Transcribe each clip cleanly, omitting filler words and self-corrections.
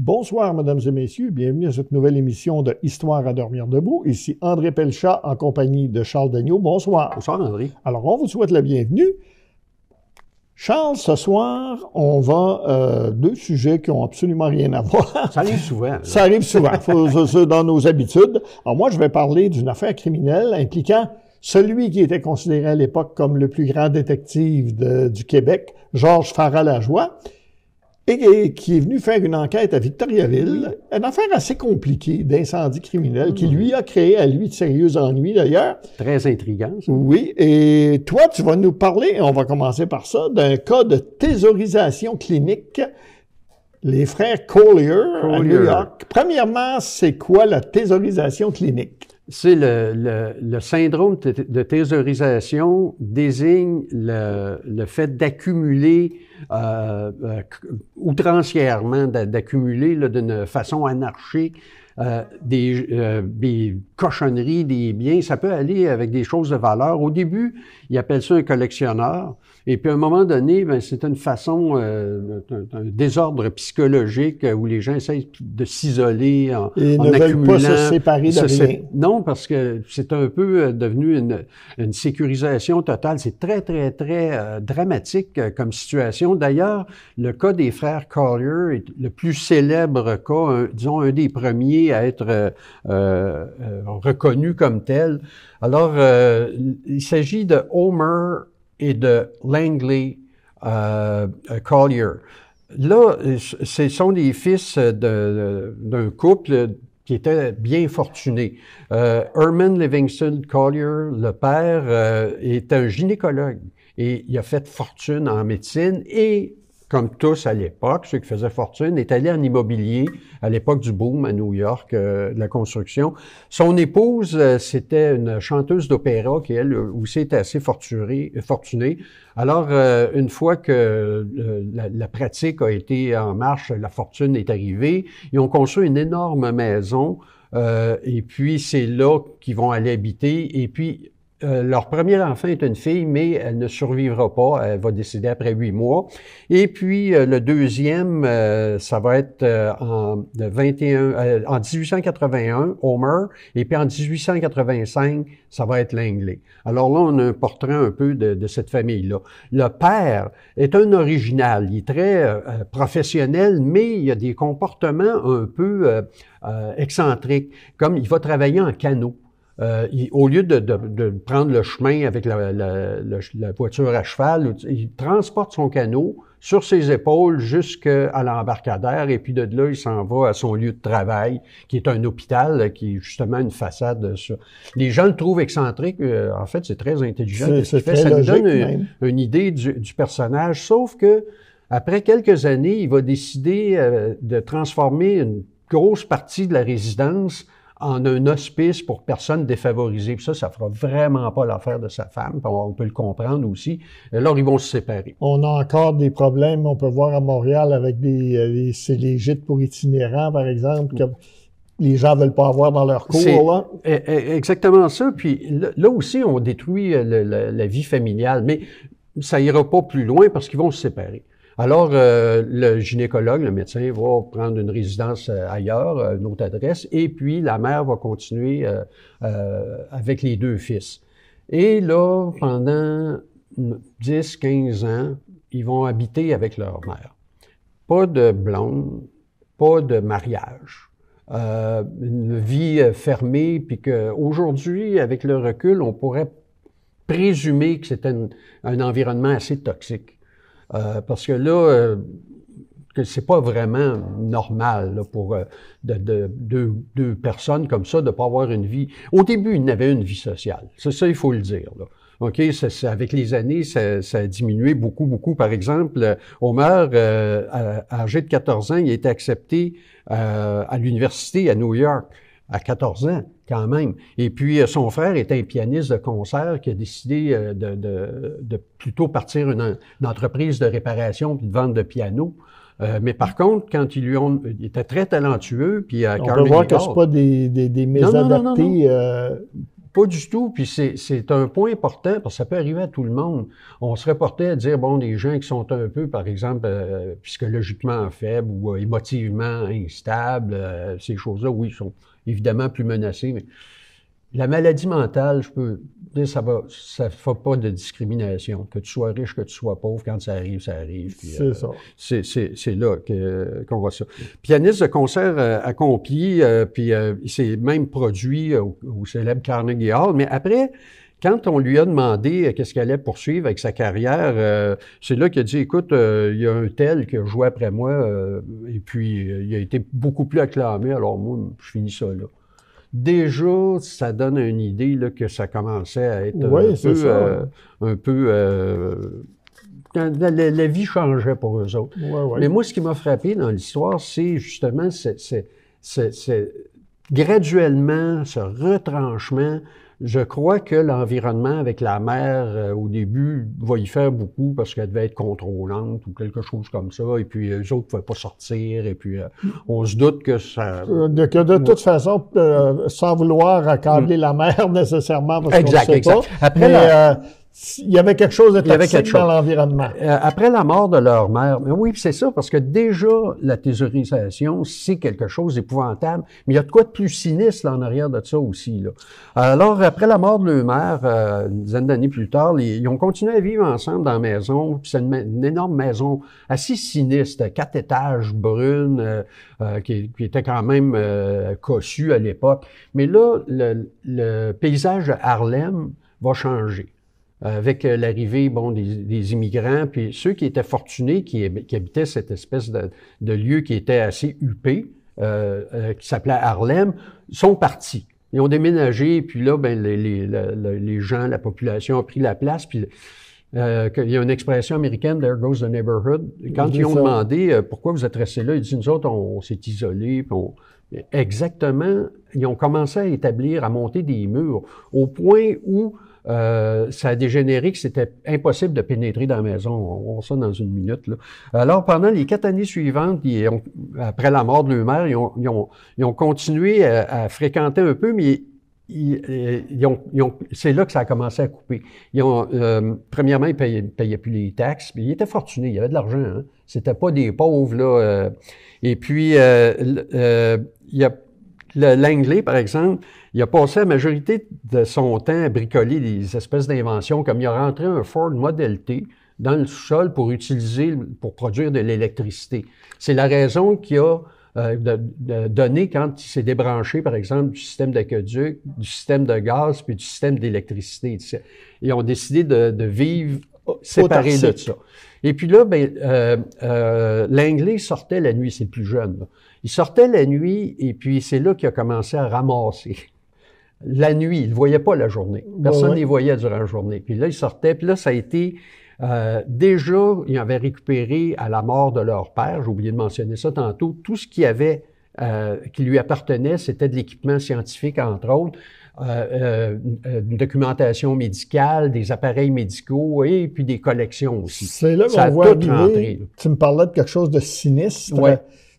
Bonsoir, mesdames et messieurs. Bienvenue à cette nouvelle émission de Histoire à dormir debout. Ici André Pelchat en compagnie de Charles Dagneau. Bonsoir. Bonsoir, André. Alors, on vous souhaite la bienvenue. Charles, ce soir, on va deux sujets qui ont absolument rien à voir. Ça arrive souvent. Là. Ça arrive souvent. C'est dans nos habitudes. Alors, moi, je vais parler d'une affaire criminelle impliquant celui qui était considéré à l'époque comme le plus grand détective du Québec, Georges Farah-Lajoie, et qui est venu faire une enquête à Victoriaville, une affaire assez compliquée d'incendie criminel qui lui a créé à lui de sérieux ennuis d'ailleurs. Très intriguant, ça. Oui, et toi, tu vas nous parler, et on va commencer par ça, d'un cas de thésaurisation clinique, les frères Collier à New York. Premièrement, c'est quoi la thésaurisation clinique? C'est le syndrome de thésaurisation désigne le fait d'accumuler outrancièrement, d'accumuler d'une façon anarchique des cochonneries, des biens. Ça peut aller avec des choses de valeur. Au début, ils appellent ça un collectionneur. Et puis, à un moment donné, ben, c'est une façon, un désordre psychologique où les gens essayent de s'isoler en accumulant. Veulent pas se séparer de rien. Non, parce que c'est un peu devenu une sécurisation totale. C'est très, très, très dramatique comme situation. D'ailleurs, le cas des frères Collier est le plus célèbre cas, disons, un des premiers à être reconnu comme tel. Alors, il s'agit de Homer et de Langley Collier. Là, ce sont des fils d'un couple qui était bien fortuné. Herman Livingston Collier, le père, est un gynécologue et il a fait fortune en médecine et comme tous à l'époque, ceux qui faisaient fortune, est allé en immobilier à l'époque du boom à New York, de la construction. Son épouse, c'était une chanteuse d'opéra qui, elle, aussi était assez fortunée. Alors, une fois que la pratique a été en marche, la fortune est arrivée, ils ont construit une énorme maison, et puis c'est là qu'ils vont aller habiter, et puis leur premier enfant est une fille, mais elle ne survivra pas. Elle va décéder après 8 mois. Et puis, le deuxième, ça va être en 1881, Homer. Et puis, en 1885, ça va être Langley. Alors là, on a un portrait un peu de cette famille-là. Le père est un original. Il est très professionnel, mais il a des comportements un peu excentriques. Comme il va travailler en canot. Au lieu de prendre le chemin avec la voiture à cheval, il transporte son canot sur ses épaules jusqu'à l'embarcadère et puis de là, il s'en va à son lieu de travail, qui est un hôpital, qui est justement une façade. Les gens le trouvent excentrique. En fait, c'est très intelligent. Ça nous donne une idée du personnage, sauf que après quelques années, il va décider de transformer une grosse partie de la résidence en un hospice pour personnes défavorisées. Puis ça fera vraiment pas l'affaire de sa femme. On peut le comprendre aussi. Alors, ils vont se séparer. On a encore des problèmes, on peut voir à Montréal avec c'est les gîtes pour itinérants, par exemple, que les gens veulent pas avoir dans leur cour. Là. Exactement ça. Puis là aussi, on détruit la vie familiale. Mais ça ira pas plus loin parce qu'ils vont se séparer. Alors, le gynécologue, le médecin, va prendre une résidence ailleurs, une autre adresse, et puis la mère va continuer avec les deux fils. Et là, pendant 10, 15 ans, ils vont habiter avec leur mère. Pas de blonde, pas de mariage. Une vie fermée, puis qu'aujourd'hui, avec le recul, on pourrait présumer que c'était un environnement assez toxique. Parce que là, que c'est pas vraiment normal là, pour deux personnes comme ça de pas avoir une vie. Au début, ils n'avaient une vie sociale. C'est ça, il faut le dire. Là. OK, avec les années, ça a diminué beaucoup, beaucoup. Par exemple, Homer, âgé de 14 ans, il a été accepté à l'université à New York. À 14 ans, quand même. Et puis, son frère était un pianiste de concert qui a décidé de plutôt partir une entreprise de réparation puis de vente de pianos. Mais par contre, quand il était très talentueux, puis à on peut voir que c'est pas des mésadaptés Pas du tout, puis c'est un point important, parce que ça peut arriver à tout le monde. On serait porté à dire, bon, des gens qui sont un peu, par exemple, psychologiquement faibles ou émotivement instables, ces choses-là, oui, sont évidemment plus menacés, mais la maladie mentale, je peux dire, ça fait pas de discrimination. Que tu sois riche, que tu sois pauvre, quand ça arrive, ça arrive. Puis, c'est ça. C'est là qu'on voit ça. Pianiste de concert accompli, puis il s'est même produit au célèbre Carnegie Hall. Mais après, quand on lui a demandé qu'est-ce qu'il allait poursuivre avec sa carrière, c'est là qu'il a dit, écoute, il y a un tel qui a joué après moi, et puis il a été beaucoup plus acclamé, alors moi, je finis ça là. Déjà, ça donne une idée là, que ça commençait à être un peu quand la vie changeait pour eux autres. Ouais. Mais moi, ce qui m'a frappé dans l'histoire, c'est justement graduellement ce retranchement. Je crois que l'environnement avec la mère, au début, va y faire beaucoup parce qu'elle devait être contrôlante ou quelque chose comme ça. Et puis, eux autres ne pouvaient pas sortir. Et puis, on se doute que ça... Que de toute façon, sans vouloir accabler la mère nécessairement, parce exact, qu'on ne sait exact. pas, après il y avait quelque chose de toxique dans l'environnement. Après la mort de leur mère, mais oui, c'est ça, parce que déjà, la thésaurisation, c'est quelque chose d'épouvantable, mais il y a de quoi de plus sinistre là, en arrière de ça aussi. Là. Alors, après la mort de leur mère, une dizaine d'années plus tard, ils ont continué à vivre ensemble dans la maison, puis c'est une énorme maison assez sinistre, 4 étages brunes, qui était quand même cossue à l'époque. Mais là, le paysage de Harlem va changer. Avec l'arrivée des immigrants, puis ceux qui étaient fortunés, qui habitaient cette espèce de lieu qui était assez huppé, qui s'appelait Harlem, sont partis. Ils ont déménagé, puis là, les gens, la population a pris la place, puis il y a une expression américaine, « There goes the neighborhood ». Quand ils ont demandé « Pourquoi vous êtes restés là », ils disent « Nous autres, on s'est isolés, puis exactement, ils ont commencé à établir, à monter des murs, au point où ça a dégénéré que c'était impossible de pénétrer dans la maison. On va voir ça dans une minute, là. Alors, pendant les 4 années suivantes, après la mort de leur mère, ils ont continué à fréquenter un peu, mais c'est là que ça a commencé à couper. Premièrement, ils payaient plus les taxes, mais ils étaient fortunés, il y avait de l'argent, hein. C'était pas des pauvres, là. Et puis, il y a Langley, par exemple, il a passé la majorité de son temps à bricoler des espèces d'inventions, comme il a rentré un Ford Model T dans le sous-sol pour produire de l'électricité. C'est la raison qu'il a donné quand il s'est débranché, par exemple, du système d'aqueduc, du système de gaz, puis du système d'électricité. Ils ont décidé de vivre séparés de ça. Et puis là, Langley sortait la nuit, c'est le plus jeune, là. Il sortait la nuit, et puis c'est là qu'il a commencé à ramasser. La nuit, il ne voyait pas la journée. Personne ne les voyait durant la journée. Puis là, il sortait, puis là, ça a été... déjà, ils avaient récupéré à la mort de leur père, j'ai oublié de mentionner ça tantôt, tout ce qui lui appartenait, c'était de l'équipement scientifique, entre autres, une documentation médicale, des appareils médicaux et puis des collections aussi. C'est là qu'on voit arriver, tu me parlais de quelque chose de sinistre. Ouais.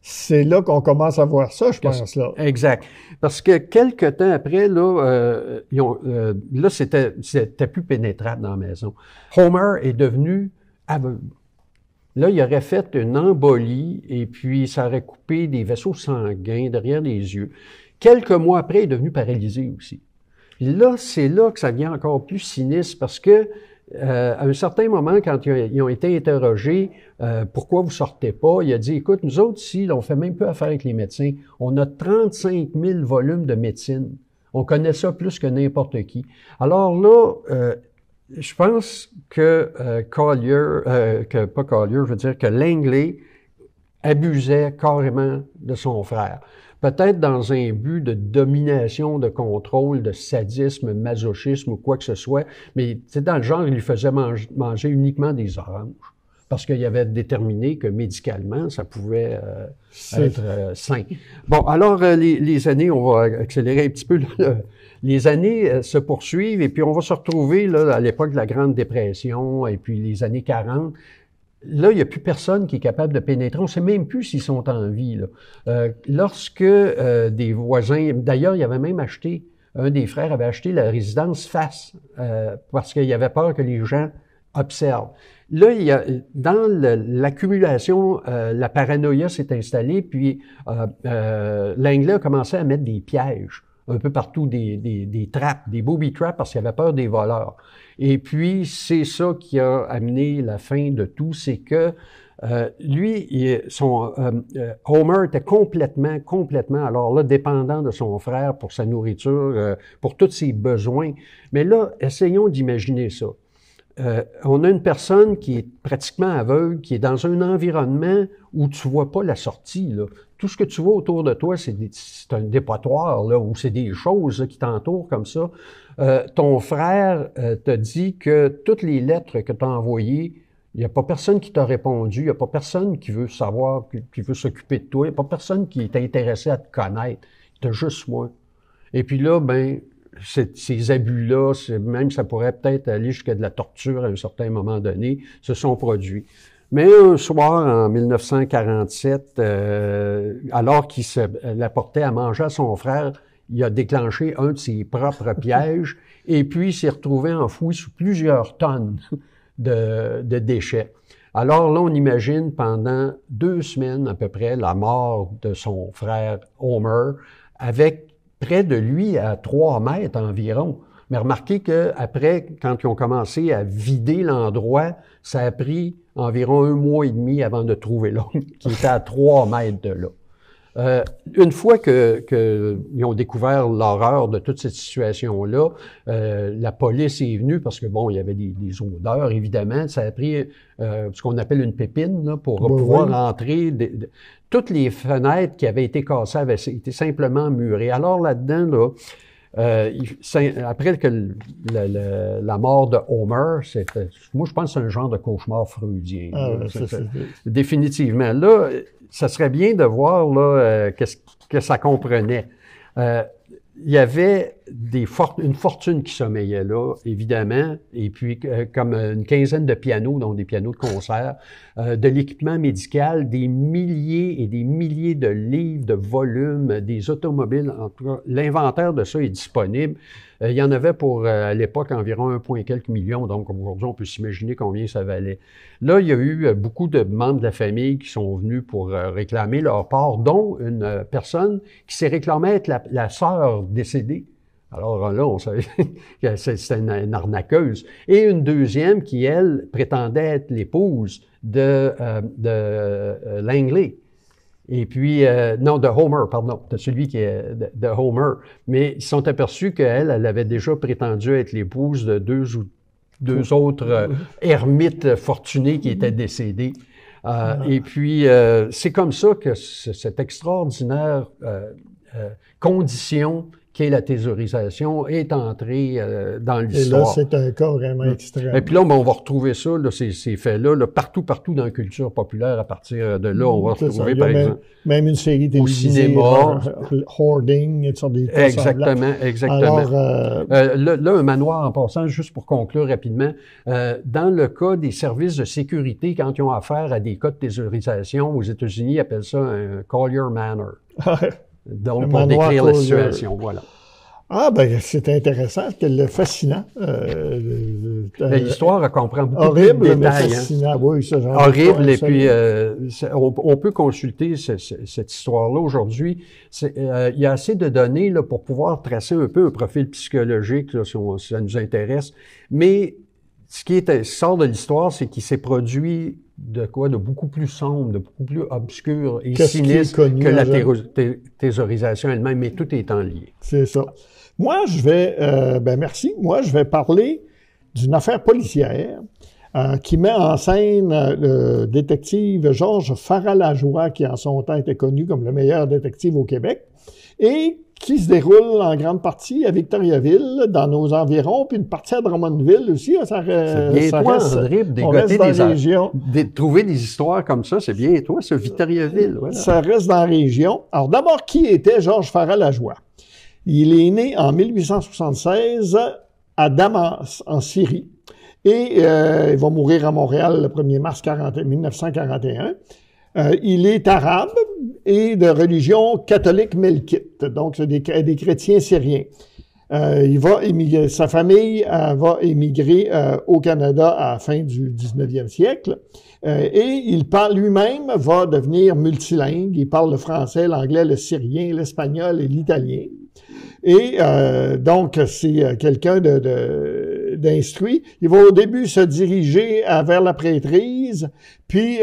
C'est là qu'on commence à voir ça, je pense, là. Exact. Parce que quelque temps après, là, là, c'était plus pénétrable dans la maison. Homer est devenu aveugle. Là, il aurait fait une embolie et puis ça aurait coupé des vaisseaux sanguins derrière les yeux. Quelques mois après, il est devenu paralysé aussi. Puis là, c'est là que ça devient encore plus sinistre parce que à un certain moment, quand ils ont été interrogés, pourquoi vous sortez pas, il a dit, écoute, nous autres ici, on fait même peu affaire avec les médecins. On a 35 000 volumes de médecine. On connaît ça plus que n'importe qui. Alors là, je pense que que Langley abusait carrément de son frère. Peut-être dans un but de domination, de contrôle, de sadisme, masochisme ou quoi que ce soit, mais c'est dans le genre, il lui faisait manger uniquement des oranges. Parce qu'il avait déterminé que médicalement, ça pouvait être sain. Bon, alors les années, on va accélérer un petit peu. Là, les années se poursuivent et puis on va se retrouver là, à l'époque de la Grande Dépression et puis les années 40. Là, il n'y a plus personne qui est capable de pénétrer. On ne sait même plus s'ils sont en vie. Là. Lorsque des voisins... D'ailleurs, il avait même acheté un des frères avait acheté la résidence face parce qu'il avait peur que les gens observent. Là, dans l'accumulation, la paranoïa s'est installée, puis l'anglais a commencé à mettre des pièges un peu partout, des trappes, des booby traps, parce qu'il avait peur des voleurs. Et puis, c'est ça qui a amené la fin de tout, c'est que Homer était complètement, alors là, dépendant de son frère pour sa nourriture, pour tous ses besoins. Mais là, essayons d'imaginer ça. On a une personne qui est pratiquement aveugle, qui est dans un environnement où tu vois pas la sortie, là. Tout ce que tu vois autour de toi, c'est un dépotoir, là, où c'est des choses là, qui t'entourent comme ça. Ton frère te dit que toutes les lettres que tu as envoyées, il n'y a pas personne qui t'a répondu, il n'y a pas personne qui veut savoir, qui veut s'occuper de toi, il n'y a pas personne qui est intéressé à te connaître. Tu as juste moi. Et puis là, ben, ces abus-là, même ça pourrait peut-être aller jusqu'à de la torture à un certain moment donné, se sont produits. Mais un soir, en 1947, alors qu'il l'apportait à manger à son frère, il a déclenché un de ses propres pièges et puis il s'est retrouvé enfoui sous plusieurs tonnes de déchets. Alors là, on imagine pendant 2 semaines à peu près la mort de son frère Homer avec près de lui à 3 mètres environ. Mais remarquez qu'après, quand ils ont commencé à vider l'endroit, ça a pris environ 1 mois et demi avant de trouver l'autre, qui était à 3 mètres de là. Une fois qu'ils ont découvert l'horreur de toute cette situation-là, la police est venue parce que, bon, il y avait des odeurs, évidemment. Ça a pris ce qu'on appelle une pépine là, pour pouvoir entrer. Toutes les fenêtres qui avaient été cassées avaient été simplement murées. Alors là-dedans, là, après que la mort de Homer, moi je pense que c'est un genre de cauchemar freudien. Définitivement. Là, ça serait bien de voir là qu'est-ce que ça comprenait. Il y avait une fortune qui sommeillait là, évidemment, et puis comme une quinzaine de pianos, donc des pianos de concert, de l'équipement médical, des milliers et des milliers de livres, de volumes, des automobiles. En tout cas, l'inventaire de ça est disponible. Il y en avait pour, à l'époque, environ 1 quelques millions, donc aujourd'hui, on peut s'imaginer combien ça valait. Là, il y a eu beaucoup de membres de la famille qui sont venus pour réclamer leur part, dont une personne qui s'est réclamée être la sœur décédée. Alors là, on savait que c'était une arnaqueuse. Et une deuxième qui, elle, prétendait être l'épouse de Langley. Et puis, non, de Homer, pardon, de celui qui est de Homer. Mais ils se sont aperçus qu'elle, elle avait déjà prétendu être l'épouse de deux autres ermites fortunés qui étaient décédés. Et puis, c'est comme ça que cette extraordinaire condition qu'est la thésaurisation est entrée dans l'histoire. Et là, c'est un cas vraiment extrême. Et puis là, on va retrouver ça, là, ces faits-là, partout dans la culture populaire. À partir de là, on va retrouver, par exemple... Même une série télévisée, au cinéma, Hoarding, et toutes des exactement. Alors, là, un manoir, en passant, juste pour conclure rapidement, dans le cas des services de sécurité, quand ils ont affaire à des cas de thésaurisation, aux États-Unis, ils appellent ça un Collier Manor. Donc, pour décrire la situation, voilà. Ah, ben, c'est intéressant, c'est fascinant. L'histoire comprend beaucoup horrible, de détails. Mais fascinant, hein. Oui, ça, horrible, et puis on peut consulter cette histoire-là aujourd'hui. Il y a assez de données là, pour pouvoir tracer un peu un profil psychologique, là, si ça nous intéresse. Mais ce qui sort de l'histoire, c'est qu'il s'est produit de beaucoup plus sombre, de beaucoup plus obscur et sinistre que la thésaurisation elle-même, mais tout étant lié. C'est ça. Moi, je vais, merci. Moi, je vais parler d'une affaire policière qui met en scène le détective Georges Faralajoie, qui en son temps était connu comme le meilleur détective au Québec, et qui se déroule en grande partie à Victoriaville, dans nos environs, puis une partie à Drummondville aussi. Ça reste André, trouver des histoires comme ça, c'est bien toi, ce Victoriaville. Voilà. Ça reste dans la région. Alors d'abord, qui était Georges Faralajoie? Il est né en 1876 à Damas, en Syrie, et il va mourir à Montréal le 1er mars 1941. Il est arabe et de religion catholique melkite, donc c'est des chrétiens syriens. Il va émigrer, sa famille va émigrer au Canada à la fin du 19e siècle. Et il parle lui-même, va devenir multilingue. Il parle le français, l'anglais, le syrien, l'espagnol et l'italien. Et donc, c'est quelqu'un d'instruit. Il va au début se diriger vers la prêtrise, puis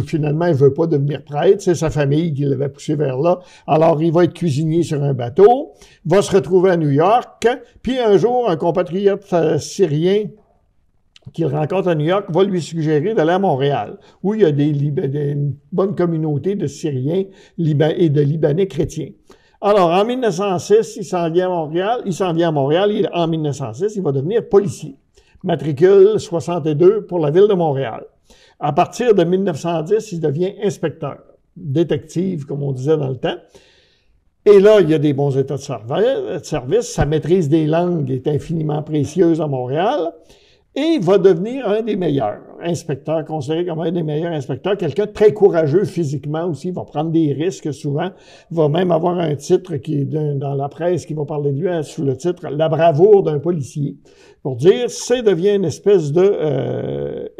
finalement, il veut pas devenir prêtre. C'est sa famille qui l'avait poussé vers là. Alors, il va être cuisinier sur un bateau, va se retrouver à New York, puis un jour, un compatriote syrien qu'il rencontre à New York va lui suggérer d'aller à Montréal, où il y a une bonne communauté de Syriens et de Libanais chrétiens. Alors, en 1906, il s'en vient à Montréal. En 1906, il va devenir policier. Matricule 62 pour la ville de Montréal. À partir de 1910, il devient inspecteur, détective, comme on disait dans le temps. Et là, il y a des bons états de service. Sa maîtrise des langues est infiniment précieuse à Montréal. Et il va devenir un des meilleurs inspecteurs, considéré comme un des meilleurs inspecteurs, quelqu'un de très courageux physiquement aussi, il va prendre des risques souvent, il va même avoir un titre qui est dans la presse qui va parler de lui sous le titre « La bravoure d'un policier », pour dire c'est devient une espèce de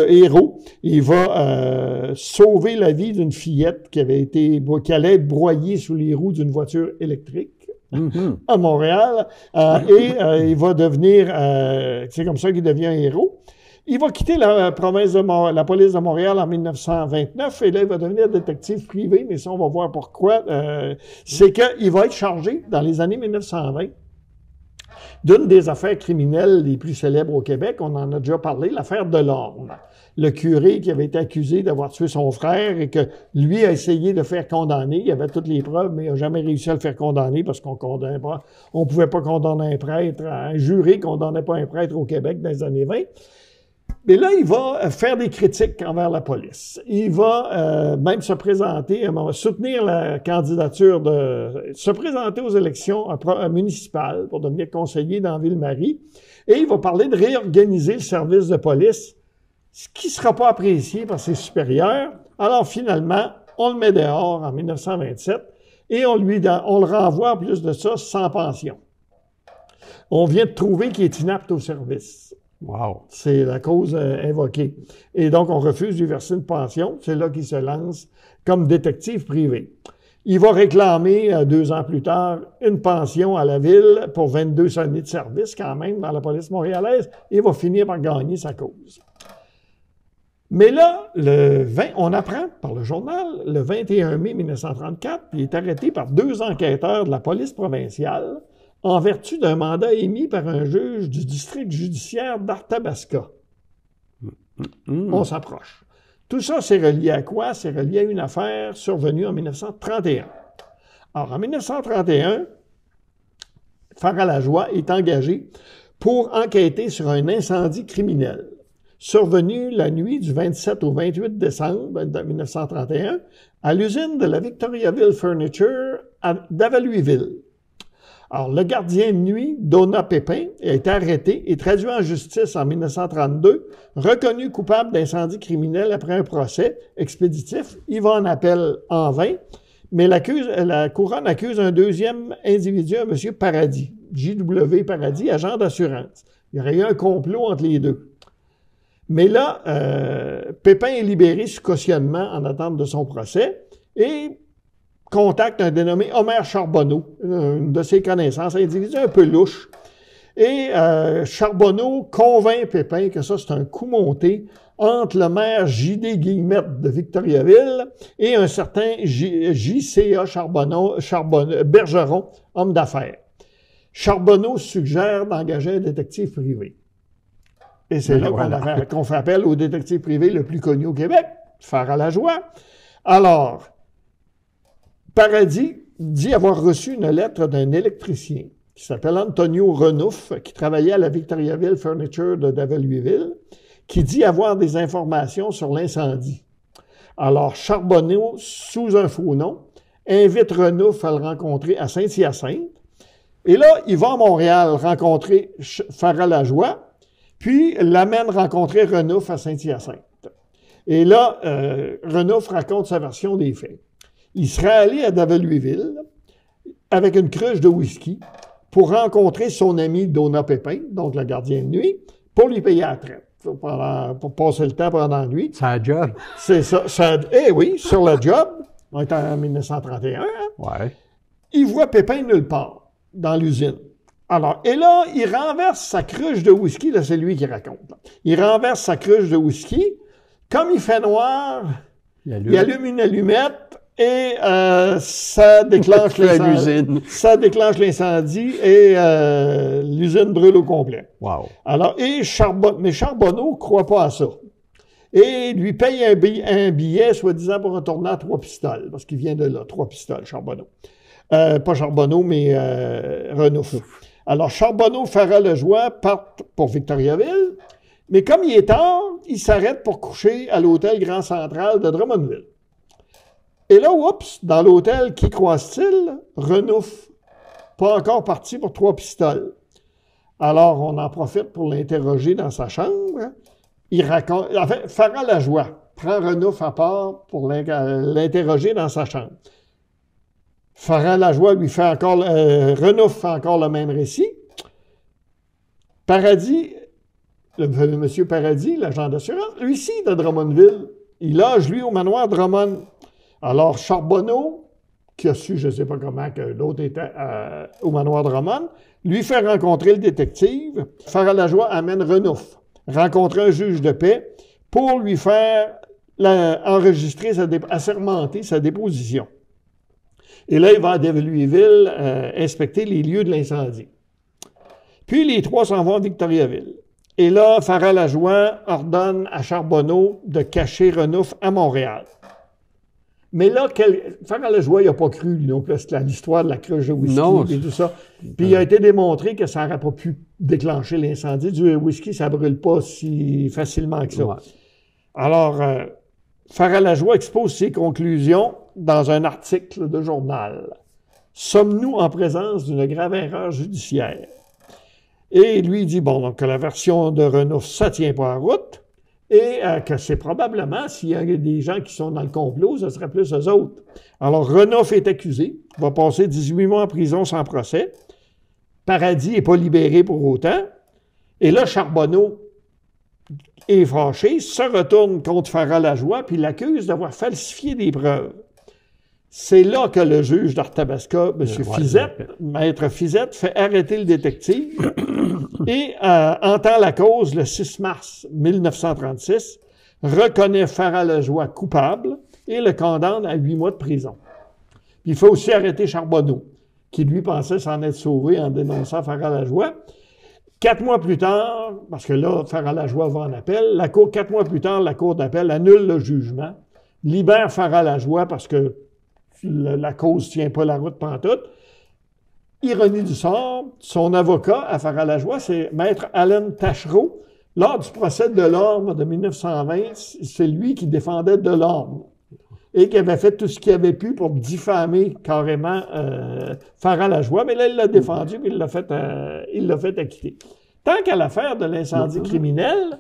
héros. Il va sauver la vie d'une fillette qui allait être broyée sous les roues d'une voiture électrique. À Montréal, il va devenir, c'est comme ça qu'il devient un héros. Il va quitter la police de Montréal en 1929 et là, il va devenir détective privé, mais ça, on va voir pourquoi. C'est qu'il va être chargé, dans les années 1920, d'une des affaires criminelles les plus célèbres au Québec. On en a déjà parlé, l'affaire Delorme. Le curé qui avait été accusé d'avoir tué son frère et que lui a essayé de faire condamner. Il avait toutes les preuves, mais il n'a jamais réussi à le faire condamner parce qu'on condamnait pas. On pouvait pas condamner un prêtre. Un jury condamnait pas un prêtre au Québec dans les années 20. Mais là, il va faire des critiques envers la police. Il va même se présenter, soutenir la candidature se présenter aux élections municipales pour devenir conseiller dans Ville-Marie. Et il va parler de réorganiser le service de police, ce qui ne sera pas apprécié par ses supérieurs. Alors, finalement, on le met dehors en 1927 et on le renvoie, en plus de ça, sans pension. On vient de trouver qu'il est inapte au service. Wow. C'est la cause invoquée. Et donc, on refuse de lui verser une pension. C'est là qu'il se lance comme détective privé. Il va réclamer, 2 ans plus tard, une pension à la ville pour 22 années de service, quand même, dans la police montréalaise, et va finir par gagner sa cause. Mais là, on apprend par le journal, le 21 mai 1934, il est arrêté par 2 enquêteurs de la police provinciale en vertu d'un mandat émis par un juge du district judiciaire d'Arthabasca. On s'approche. Tout ça, c'est relié à quoi? C'est relié à une affaire survenue en 1931. Alors, en 1931, Farah-Lajoie est engagé pour enquêter sur un incendie criminel survenu la nuit du 27 au 28 décembre 1931 à l'usine de la Victoriaville Furniture d'Avallouisville. Alors, le gardien de nuit, Donat Pépin, a été arrêté et traduit en justice en 1932, reconnu coupable d'incendie criminel après un procès expéditif. Il va en appel en vain, mais la couronne accuse un deuxième individu, un M. Paradis, J.W. Paradis, agent d'assurance. Il y aurait eu un complot entre les deux. Mais là, Pépin est libéré sous cautionnement en attente de son procès et contacte un dénommé Omer Charbonneau, une de ses connaissances, un individu un peu louche. Et Charbonneau convainc Pépin que ça, c'est un coup monté entre le maire J.D. Guillemette de Victoriaville et un certain J.C.A. Bergeron, homme d'affaires. Charbonneau suggère d'engager un détective privé. Et c'est là qu'on fait appel au détective privé le plus connu au Québec, Farah-Lajoie. Alors, Paradis dit avoir reçu une lettre d'un électricien qui s'appelle Antonio Renouf, qui travaillait à la Victoriaville Furniture d'Avallouisville, qui dit avoir des informations sur l'incendie. Alors, Charbonneau, sous un faux nom, invite Renouf à le rencontrer à Saint-Hyacinthe. Et là, il va à Montréal rencontrer Farah-Lajoie, puis l'amène rencontrer Renouf à Saint-Hyacinthe. Et là, Renouf raconte sa version des faits. Il serait allé à Davallouisville avec une cruche de whisky pour rencontrer son ami Donat Pépin, donc le gardien de nuit, pour lui payer la traite, pour passer le temps pendant la nuit. C'est un job. C'est ça. Eh oui, sur le job, on est en 1931, hein? Ouais. Il voit Pépin nulle part dans l'usine. Alors, et là, il renverse sa cruche de whisky, là, c'est lui qui raconte. Là. Il renverse sa cruche de whisky. Comme il fait noir, il allume une allumette et ça déclenche l'incendie. Ça déclenche l'incendie et l'usine brûle au complet. Wow. Alors, mais Charbonneau ne croit pas à ça. Et lui paye un billet, soi-disant, pour retourner à Trois-Pistoles, parce qu'il vient de là, Trois-Pistoles, Charbonneau. Pas Charbonneau, mais Renouf. Alors, Charbonneau, Farah-Lejoie partent pour Victoriaville, mais comme il est tard, il s'arrête pour coucher à l'hôtel Grand Central de Drummondville. Et là, oups, dans l'hôtel, qui croise-t-il? Renouf, pas encore parti pour Trois-Pistoles. Alors, on en profite pour l'interroger dans sa chambre. Il raconte... En fait, Farah-Lejoie prend Renouf à part pour l'interroger dans sa chambre. Farah-Lejoie lui fait encore... Renouf fait encore le même récit. Paradis, monsieur Paradis, l'agent d'assurance, lui aussi de Drummondville, il loge, lui, au manoir Drummond. Alors, Charbonneau, qui a su, je ne sais pas comment, que l'autre était au manoir Drummond, lui fait rencontrer le détective. Farah-Lejoie amène Renouf rencontrer un juge de paix pour lui faire enregistrer, assermenter sa déposition. Et là, il va à Louisville inspecter les lieux de l'incendie. Puis, les trois s'en vont à Victoriaville. Et là, Farah-Lejoie ordonne à Charbonneau de cacher Renouf à Montréal. Mais là, Farah-Lejoie, il n'a pas cru, lui non plus, à l'histoire de la cruche de whisky et tout ça. Puis, il a été démontré que ça n'aurait pas pu déclencher l'incendie. Du whisky, ça ne brûle pas si facilement que ça. Ouais. Alors, Farah-Lejoie expose ses conclusions dans un article de journal. Sommes-nous en présence d'une grave erreur judiciaire? Et lui, il dit, bon, donc que la version de Renouf, ça ne tient pas en route, et que c'est probablement, s'il y a des gens qui sont dans le complot, ce serait plus eux autres. Alors, Renouf est accusé, va passer 18 mois en prison sans procès. Paradis n'est pas libéré pour autant. Et là, Charbonneau est fâché, se retourne contre Farah-Lejoie, puis l'accuse d'avoir falsifié des preuves. C'est là que le juge d'Arthabasca, M. Fizette, maître Fizette, fait arrêter le détective et entend la cause le 6 mars 1936, reconnaît Farah-Lejoie coupable et le condamne à 8 mois de prison. Puis il faut aussi arrêter Charbonneau, qui lui pensait s'en être sauvé en dénonçant Farah-Lejoie. 4 mois plus tard, parce que là, Farah-Lejoie va en appel, 4 mois plus tard, la Cour d'appel annule le jugement, libère Farah-Lejoie parce que la cause ne tient pas la route pantoute. Ironie du sort, son avocat à Farah-Lejoie, c'est Maître Allen Taschereau. Lors du procès de Delorme de 1920, c'est lui qui défendait Delorme et qui avait fait tout ce qu'il avait pu pour diffamer carrément Farah-Lejoie. Mais là, il l'a défendu et il l'a fait acquitter. Tant qu'à l'affaire de l'incendie criminel,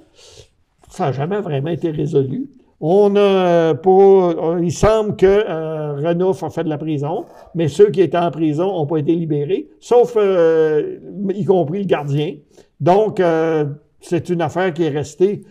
ça n'a jamais vraiment été résolu. Il semble que Renouf a fait de la prison, mais ceux qui étaient en prison n'ont pas été libérés, sauf y compris le gardien. Donc, c'est une affaire qui est restée.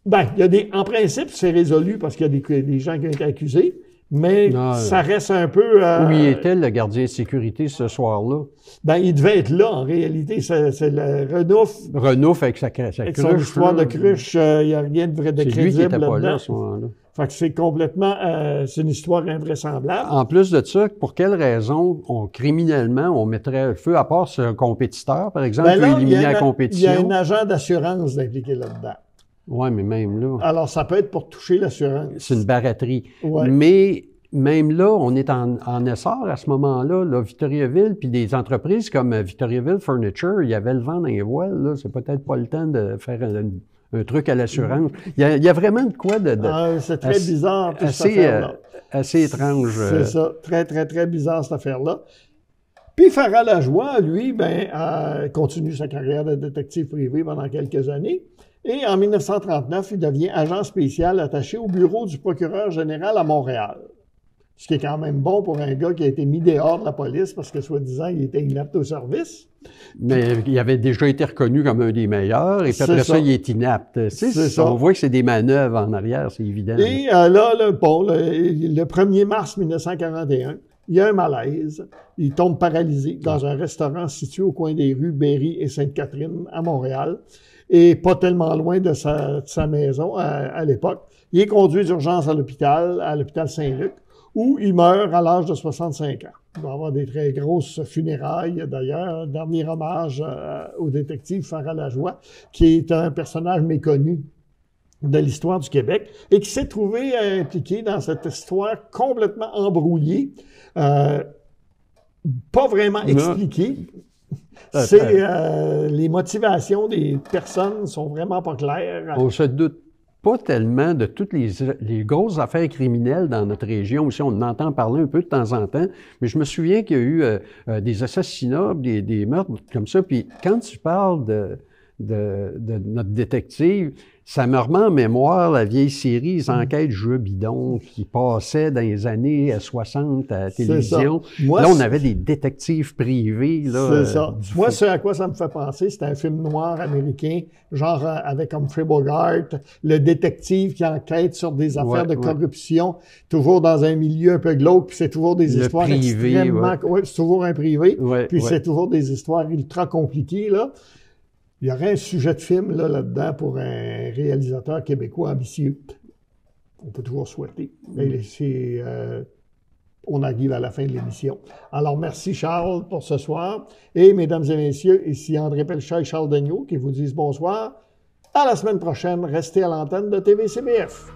Ben, en principe, c'est résolu parce qu'il y a des gens qui ont été accusés, mais ça reste un peu... Où y était le gardien de sécurité ce soir-là? Ben, il devait être là, en réalité. C'est le Renouf. Renouf avec sa cruche. Avec son histoire de cruche, il n'y a rien de crédible c'est lui qui n'était pas là à ce moment-là. Fait que c'est complètement... c'est une histoire invraisemblable. En plus de ça, pour quelle raison, criminellement, on mettrait le feu, à part sur un compétiteur, par exemple, qui peut éliminer la compétition? Il y a un agent d'assurance impliqué là-dedans. Oui, mais même là... Alors, ça peut être pour toucher l'assurance. C'est une barratterie. Ouais. Mais même là, on est en essor à ce moment-là, là, Victoriaville, puis des entreprises comme Victoriaville Furniture, il y avait le vent dans les voiles, là, c'est peut-être pas le temps de faire un truc à l'assurance. Il y a vraiment de quoi de c'est très bizarre, toute cette affaire-là. Assez étrange. C'est ça, très, très, très bizarre, cette affaire-là. Puis Farah-Lejoie, lui, continue sa carrière de détective privé pendant quelques années. Et en 1939, il devient agent spécial attaché au bureau du procureur général à Montréal. ce qui est quand même bon pour un gars qui a été mis dehors de la police parce que, soi-disant, il était inapte au service. Mais il avait déjà été reconnu comme un des meilleurs, et puis après ça, il est inapte. On voit que c'est des manœuvres en arrière, c'est évident. Et là, le 1er mars 1941, il y a un malaise. Il tombe paralysé dans un restaurant situé au coin des rues Berry et Sainte-Catherine à Montréal, et pas tellement loin de sa maison à l'époque. Il est conduit d'urgence à l'hôpital Saint-Luc, où il meurt à l'âge de 65 ans. Il va y avoir des très grosses funérailles, d'ailleurs. Dernier hommage au détective Farah Lajoie, qui est un personnage méconnu de l'histoire du Québec et qui s'est trouvé impliqué dans cette histoire complètement embrouillée, pas vraiment expliquée. Les motivations des personnes sont vraiment pas claires. On se doute pas tellement de toutes les grosses affaires criminelles dans notre région. Aussi, on en entend parler un peu de temps en temps, mais je me souviens qu'il y a eu des assassinats, des meurtres comme ça. Puis quand tu parles de notre détective, ça me remet en mémoire la vieille série Les Enquêtes Jeux bidons qui passait dans les années 60 à la télévision. Là, on avait des détectives privés. C'est ça. Moi, ce à quoi ça me fait penser, c'est un film noir américain, genre avec Humphrey Bogart, le détective qui enquête sur des affaires de corruption, toujours dans un milieu un peu glauque, puis c'est toujours des histoires extrêmement... Ouais, c'est toujours un privé, puis c'est toujours des histoires ultra compliquées, là. Il y aurait un sujet de film là-dedans pour un réalisateur québécois ambitieux. On peut toujours souhaiter. Mais on arrive à la fin de l'émission. Alors, merci Charles pour ce soir. Et mesdames et messieurs, ici André Pelchat et Charles Degnaud qui vous disent bonsoir. À la semaine prochaine. Restez à l'antenne de TVCBF.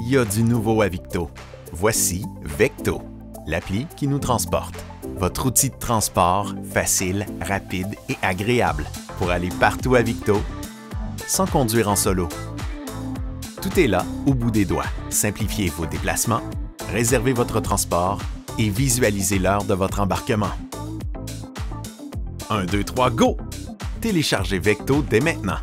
Il y a du nouveau à Victo. Voici Vecto, l'appli qui nous transporte. Votre outil de transport facile, rapide et agréable pour aller partout à Victo sans conduire en solo. Tout est là au bout des doigts. Simplifiez vos déplacements, réservez votre transport et visualisez l'heure de votre embarquement. 1, 2, 3, go! Téléchargez Vecto dès maintenant.